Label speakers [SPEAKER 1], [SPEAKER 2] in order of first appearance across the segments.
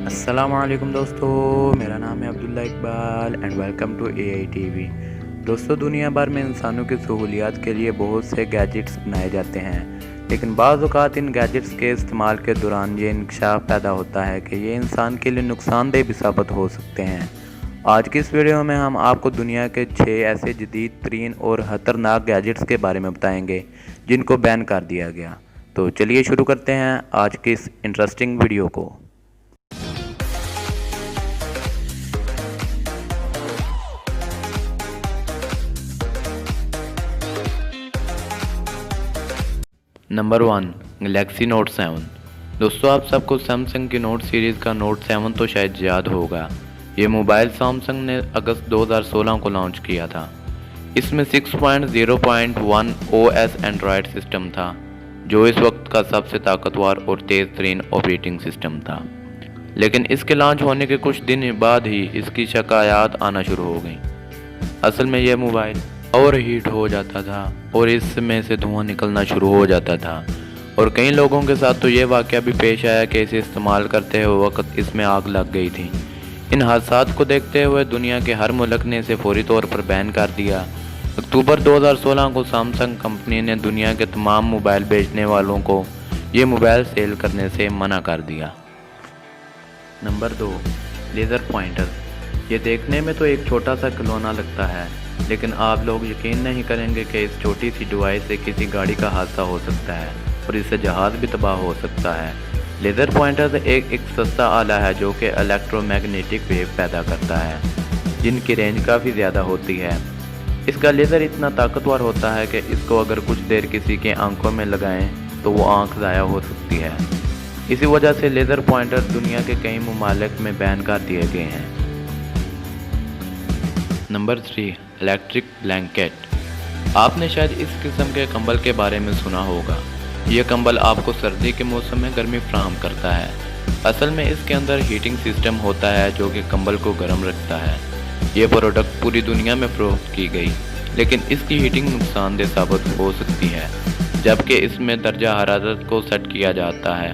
[SPEAKER 1] अस्सलामुअलैकुम दोस्तों, मेरा नाम है Abdullah Iqbal and welcome to AI TV. दोस्तों, दुनिया भर में इंसानों की सहूलियात के लिए बहुत से गैजेट्स बनाए जाते हैं, लेकिन बाज़ औक़ात इन गैजेट्स के इस्तेमाल के दौरान ये इंकशाफ पैदा होता है कि ये इंसान के लिए नुकसानदेह भी साबित हो सकते हैं। आज की इस वीडियो में हम आपको दुनिया के 6 ऐसे जदीद तरीन और ख़तरनाक गैजेट्स के बारे में बताएंगे जिनको बैन कर दिया गया। तो चलिए शुरू करते हैं आज की इस इंटरेस्टिंग वीडियो को। Number 1, Galaxy note 7। दोस्तों, आप सबको सैमसंग की नोट सीरीज़ का नोट 7 तो शायद याद होगा। ये मोबाइल सैमसंग ने अगस्त 2016 को लॉन्च किया था। इसमें 6.0.1 OS एंड्रॉयड सिस्टम था, जो इस वक्त का सबसे ताकतवर और तेज़ तरीन ऑपरेटिंग सिस्टम था। लेकिन इसके लॉन्च होने के कुछ दिन बाद ही इसकी शिकायत आना शुरू हो गई। असल में यह मोबाइल ओवर हीट हो जाता था और इसमें से धुआं निकलना शुरू हो जाता था, और कई लोगों के साथ तो ये वाक़या भी पेश आया कि इसे इस्तेमाल करते हुए वक्त इसमें आग लग गई थी। इन हादसात को देखते हुए दुनिया के हर मुल्क ने इसे फौरी तौर पर बैन कर दिया। अक्टूबर 2016 को सैमसंग कंपनी ने दुनिया के तमाम मोबाइल बेचने वालों को ये मोबाइल सेल करने से मना कर दिया। Number 2, laser pointer. ये देखने में तो एक छोटा सा खिलौना लगता है, लेकिन आप लोग यकीन नहीं करेंगे कि इस छोटी सी डिवाइस से किसी गाड़ी का हादसा हो सकता है और इससे जहाज़ भी तबाह हो सकता है। लेज़र पॉइंटर एक सस्ता आला है जो कि इलेक्ट्रोमैग्नेटिक वेव पैदा करता है, जिनकी रेंज काफ़ी ज़्यादा होती है। इसका लेज़र इतना ताकतवर होता है कि इसको अगर कुछ देर किसी के आंखों में लगाएं तो वो आंख ज़ाया हो सकती है। इसी वजह से लेज़र पॉइंटर दुनिया के कई ममालिक में बैन कर दिए गए हैं। Number 3, electric blanket. आपने शायद इस किस्म के कंबल के बारे में सुना होगा। यह कंबल आपको सर्दी के मौसम में गर्मी फराहम करता है। असल में इसके अंदर हीटिंग सिस्टम होता है जो कि कंबल को गर्म रखता है। यह प्रोडक्ट पूरी दुनिया में फरोख्त की गई, लेकिन इसकी हीटिंग नुकसानदेह साबित हो सकती है, जबकि इसमें दर्जा हरारत को सेट किया जाता है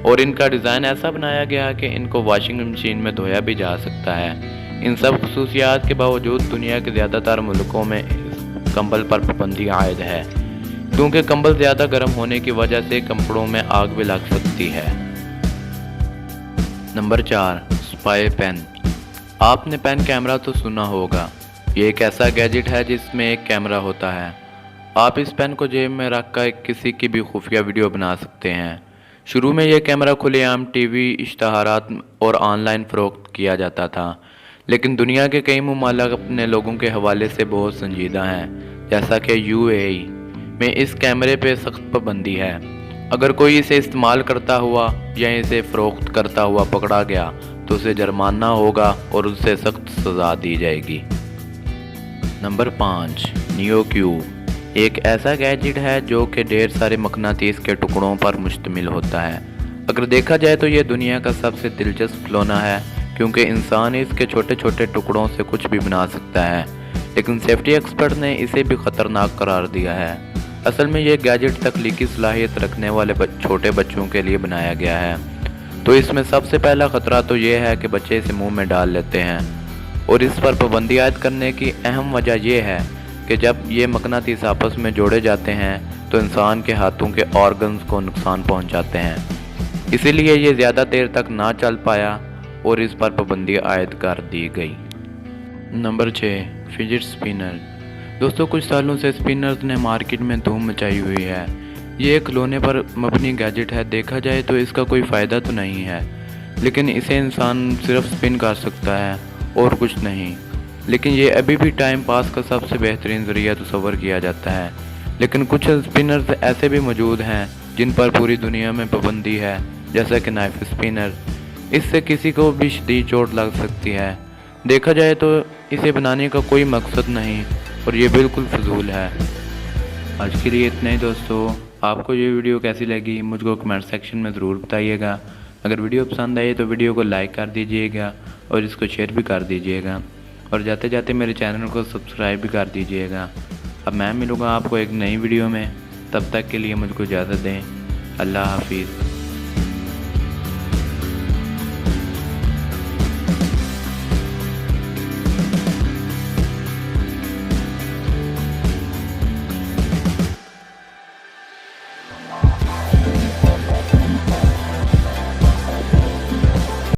[SPEAKER 1] और इनका डिज़ाइन ऐसा बनाया गया कि इनको वॉशिंग मशीन में धोया भी जा सकता है। इन सब खसूसियात के बावजूद दुनिया के ज़्यादातर मुल्कों में इस कंबल पर पाबंदी आयद है, क्योंकि कंबल ज़्यादा गर्म होने की वजह से कपड़ों में आग भी लग सकती है। Number 4, spy pen. आपने पेन कैमरा तो सुना होगा। ये एक ऐसा गैजेट है जिसमें एक कैमरा होता है। आप इस पेन को जेब में रख कर किसी की भी खुफिया वीडियो बना सकते हैं। शुरू में यह कैमरा खुलेआम टीवी, इश्तहारात और ऑनलाइन फ़रोख्त किया जाता था, लेकिन दुनिया के कई ममालिक अपने लोगों के हवाले से बहुत संजीदा हैं, जैसा कि यूएई में इस कैमरे पे सख्त पाबंदी है। अगर कोई इसे इस्तेमाल करता हुआ या इसे फ़रोख्त करता हुआ पकड़ा गया तो उसे जुर्माना होगा और उससे सख्त सज़ा दी जाएगी। Number 5, neo cube. एक ऐसा गैजेट है जो कि ढेर सारे मकनातीस के टुकड़ों पर मुश्तमिल होता है। अगर देखा जाए तो यह दुनिया का सबसे दिलचस्प खिलौना है, क्योंकि इंसान इसके छोटे छोटे टुकड़ों से कुछ भी बना सकता है, लेकिन सेफ्टी एक्सपर्ट ने इसे भी ख़तरनाक करार दिया है। असल में यह गैजेट तख्लीकी सलाहियत रखने वाले छोटे बच्चों के लिए बनाया गया है। तो इसमें सबसे पहला ख़तरा तो यह है कि बच्चे इसे मुंह में डाल लेते हैं, और इस पर पाबंदी आयद करने की अहम वजह यह है कि जब ये मकनातीस आपस में जोड़े जाते हैं तो इंसान के हाथों के ऑर्गन्स को नुकसान पहुँचाते हैं। इसीलिए ये ज़्यादा देर तक ना चल पाया और इस पर पाबंदी आयद कर दी गई। Number 6, fidget spinner. दोस्तों, कुछ सालों से स्पिनर्स ने मार्केट में धूम मचाई हुई है। ये एक खिलौने पर मबनी गैजेट है। देखा जाए तो इसका कोई फ़ायदा तो नहीं है, लेकिन इसे इंसान सिर्फ स्पिन कर सकता है और कुछ नहीं। लेकिन ये अभी भी टाइम पास का सबसे बेहतरीन ज़रिया तस्वर किया जाता है। लेकिन कुछ स्पिनर्स ऐसे भी मौजूद हैं जिन पर पूरी दुनिया में पाबंदी है, जैसा कि नाइफ स्पिनर। इससे किसी को भी शदीद चोट लग सकती है। देखा जाए तो इसे बनाने का कोई मकसद नहीं और ये बिल्कुल फजूल है। आज के लिए इतना ही दोस्तों। आपको ये वीडियो कैसी लगी मुझको कमेंट सेक्शन में ज़रूर बताइएगा। अगर वीडियो पसंद आई तो वीडियो को लाइक कर दीजिएगा और इसको शेयर भी कर दीजिएगा, और जाते जाते मेरे चैनल को सब्सक्राइब भी कर दीजिएगा। अब मैं मिलूँगा आपको एक नई वीडियो में, तब तक के लिए मुझको इजाज़त दें। अल्लाह हाफिज़।